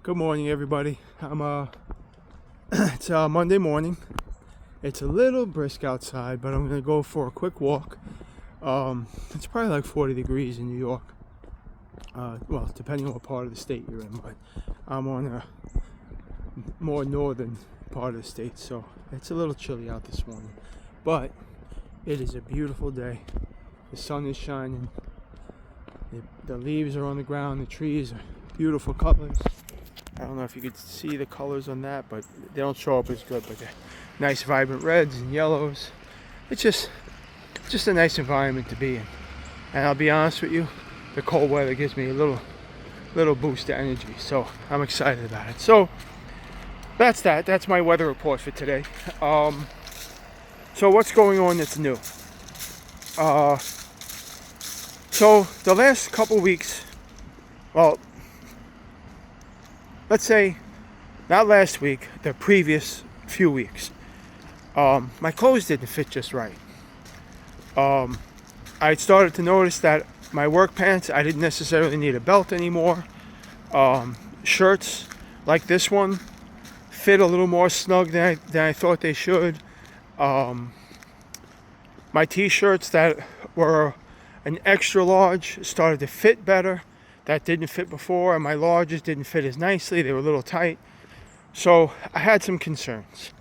Good morning, everybody. It's Monday morning. It's a little brisk outside, but I'm gonna go for a quick walk. It's probably like 40 degrees in New York. Well, depending on what part of the state you're in, but I'm on a more northern part of the state, so it's a little chilly out this morning. But it is a beautiful day. The sun is shining. The leaves are on the ground. The trees are beautiful colors. I don't know if you could see the colors on that, but they don't show up as good. But they're nice, vibrant reds and yellows. It's just a nice environment to be in. And I'll be honest with you, the cold weather gives me a little boost of energy. So I'm excited about it. So that's that. That's my weather report for today. So what's going on that's new? So the last couple weeks, well, let's say not last week, the previous few weeks, my clothes didn't fit just right. I started to notice that my work pants, I didn't necessarily need a belt anymore. Shirts like this one fit a little more snug than I thought they should. My t-shirts that were an extra large started to fit better. That didn't fit before, and my larges didn't fit as nicely. They were a little tight. So I had some concerns.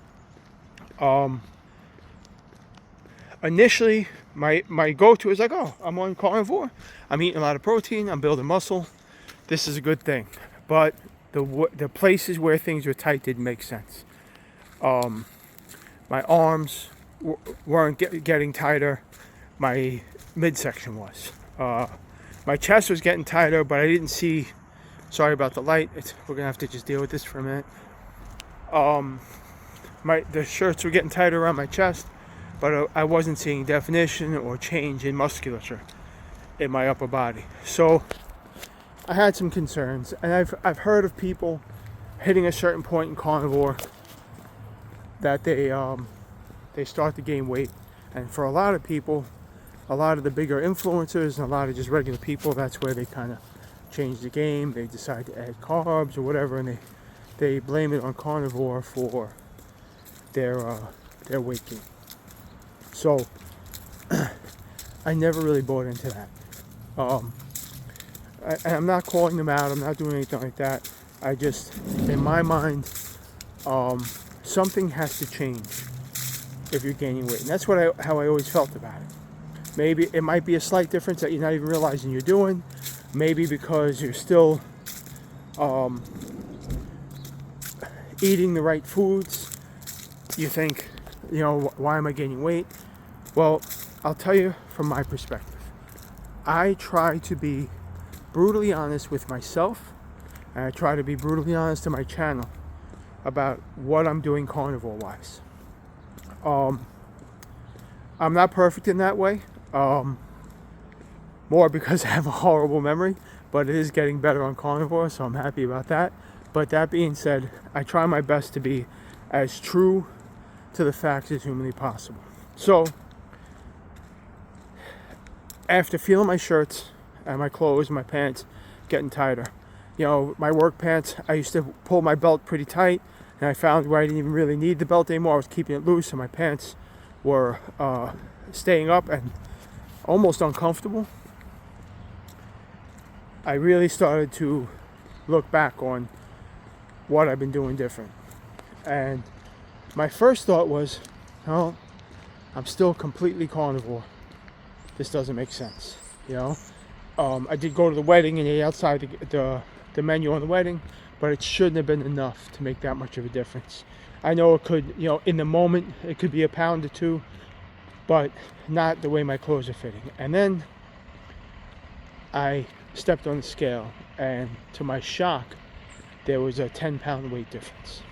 Initially, my go-to is like, oh, I'm on carnivore. I'm eating a lot of protein. I'm building muscle. This is a good thing. But the places where things were tight didn't make sense. My arms weren't getting tighter. My midsection was. My chest was getting tighter, but I didn't see. Sorry about the light. We're gonna have to just deal with this for a minute. The shirts were getting tighter around my chest, but I wasn't seeing definition or change in musculature in my upper body. So I had some concerns, and I've heard of people hitting a certain point in carnivore that they start to gain weight, and for a lot of people, a lot of the bigger influencers and a lot of just regular people, that's where they kind of change the game. They decide to add carbs or whatever, and they blame it on carnivore for their weight gain. So I never really bought into that. I'm not calling them out. I'm not doing anything like that. I just, in my mind, something has to change if you're gaining weight, and that's how I always felt about it. Maybe it might be a slight difference that you're not even realizing you're doing. Maybe because you're still eating the right foods. You think, why am I gaining weight? Well, I'll tell you from my perspective. I try to be brutally honest with myself, and I try to be brutally honest to my channel about what I'm doing carnivore-wise. I'm not perfect in that way. More because I have a horrible memory, but it is getting better on carnivore, so I'm happy about that. But that being said, I try my best to be as true to the facts as humanly possible. So, after feeling my shirts and my clothes, my pants getting tighter, my work pants, I used to pull my belt pretty tight, and I found where I didn't even really need the belt anymore. I was keeping it loose, and my pants were staying up and almost uncomfortable. I really started to look back on what I've been doing different. And my first thought was, no, I'm still completely carnivore. This doesn't make sense, I did go to the wedding and ate outside the menu on the wedding, but it shouldn't have been enough to make that much of a difference. I know it could, in the moment, it could be a pound or two, but not the way my clothes are fitting. And then I stepped on the scale, and to my shock, there was a 10-pound weight difference.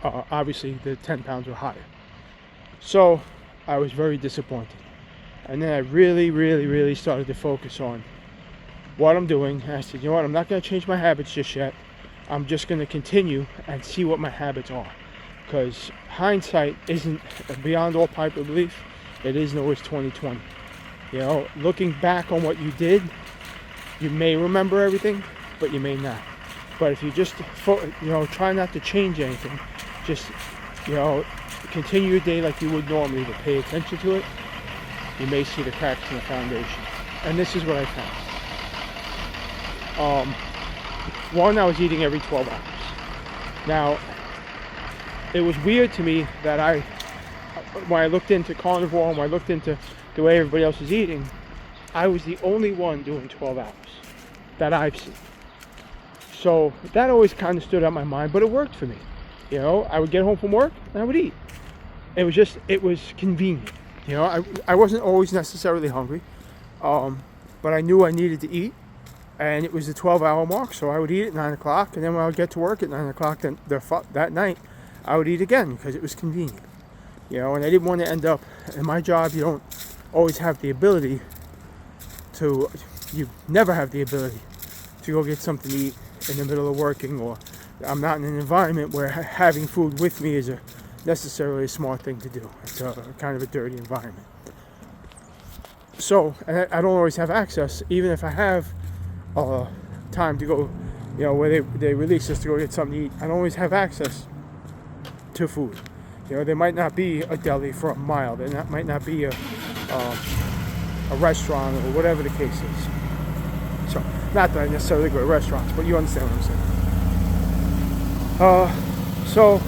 Obviously, the 10 pounds were higher. So I was very disappointed. And then I really, really, really started to focus on what I'm doing. And I said, you know what, I'm not going to change my habits just yet. I'm just going to continue and see what my habits are. Because hindsight isn't, beyond all popular belief, it isn't always 20/20. Looking back on what you did, you may remember everything, but you may not. But if you just, try not to change anything, just, continue your day like you would normally, but pay attention to it, you may see the cracks in the foundation. And this is what I found. One, I was eating every 12 hours. Now, it was weird to me that when I looked into carnivore, when I looked into the way everybody else was eating, I was the only one doing 12 hours that I've seen. So that always kind of stood out in my mind, but it worked for me. I would get home from work and I would eat. It was convenient. I wasn't always necessarily hungry, but I knew I needed to eat, and it was the 12-hour mark, so I would eat at 9 o'clock, and then when I would get to work at 9 o'clock that night, I would eat again because it was convenient. And I didn't want to end up, in my job, you don't always have the ability you never have the ability to go get something to eat in the middle of working, or I'm not in an environment where having food with me is necessarily a smart thing to do. It's kind of a dirty environment. So, and I don't always have access, even if I have time to go, where they release us to go get something to eat. I don't always have access to food. There might not be a deli for a mile. There might not be a restaurant or whatever the case is. So, not that I necessarily go to restaurants, but you understand what I'm saying. So,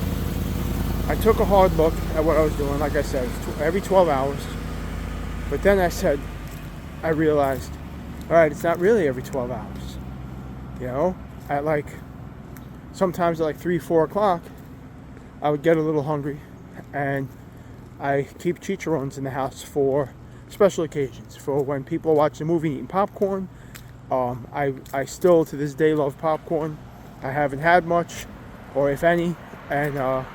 I took a hard look at what I was doing. Like I said, every 12 hours. But then I realized, all right, it's not really every 12 hours. Sometimes at 3, 4 o'clock, I would get a little hungry, and I keep chicharrones in the house for special occasions, for when people are watching a movie and eating popcorn. I still to this day love popcorn. I haven't had much, or if any, and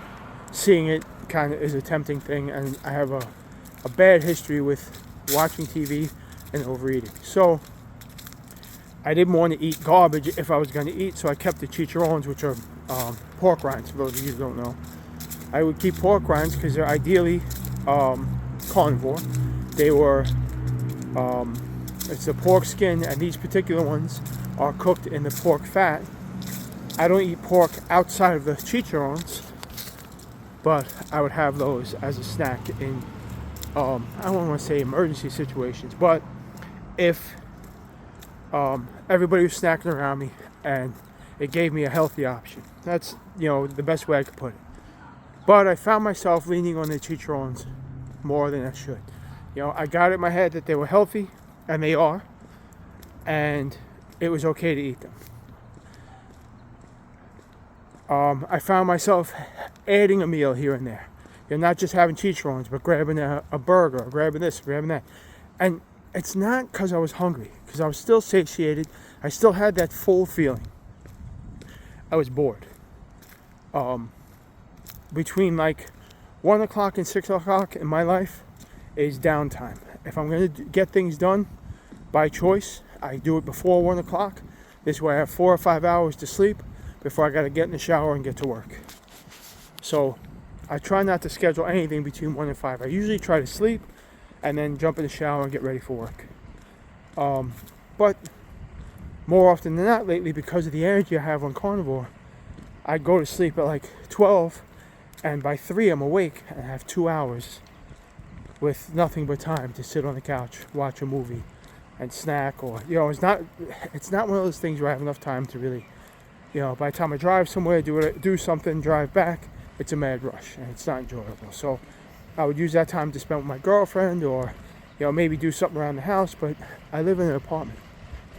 seeing it kind of is a tempting thing, and I have a bad history with watching TV and overeating. So I didn't want to eat garbage if I was going to eat, so I kept the chicharrones, which are pork rinds, for those of you who don't know. I would keep pork rinds because they're ideally carnivore. They were, it's the pork skin, and these particular ones are cooked in the pork fat. I don't eat pork outside of the chicharrones, but I would have those as a snack in, I don't want to say emergency situations, but if everybody was snacking around me and it gave me a healthy option. That's, the best way I could put it. But I found myself leaning on the chicharrones more than I should. I got it in my head that they were healthy, and they are, and it was okay to eat them. I found myself adding a meal here and there. You're not just having chicharrones, but grabbing a burger, or grabbing this, grabbing that. And it's not because I was hungry, because I was still satiated. I still had that full feeling. I was bored. Between 1 o'clock and 6 o'clock in my life is downtime. If I'm going to get things done by choice, I do it before 1 o'clock. This way I have 4 or 5 hours to sleep before I got to get in the shower and get to work. So I try not to schedule anything between 1 and 5. I usually try to sleep and then jump in the shower and get ready for work. But more often than not lately, because of the energy I have on carnivore, I go to sleep at 12, and by 3 I'm awake and I have 2 hours with nothing but time to sit on the couch, watch a movie, and snack. Or it's not one of those things where I have enough time to really, by the time I drive somewhere, do something, drive back, it's a mad rush and it's not enjoyable. So I would use that time to spend with my girlfriend, or maybe do something around the house. But I live in an apartment.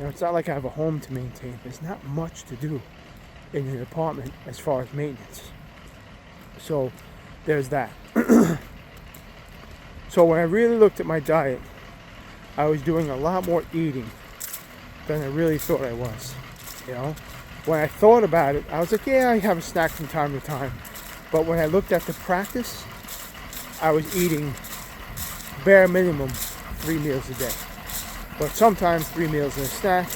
It's not like I have a home to maintain. There's not much to do in an apartment as far as maintenance. So there's that. So when I really looked at my diet, I was doing a lot more eating than I really thought I was. When I thought about it, I was like, yeah, I have a snack from time to time. But when I looked at the practice, I was eating bare minimum 3 meals a day. But sometimes 3 meals and a snack.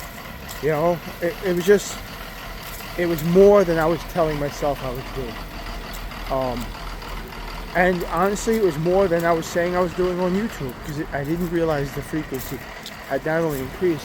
It was more than I was telling myself I was doing. And honestly, it was more than I was saying I was doing on YouTube, because I didn't realize the frequency had not only increased,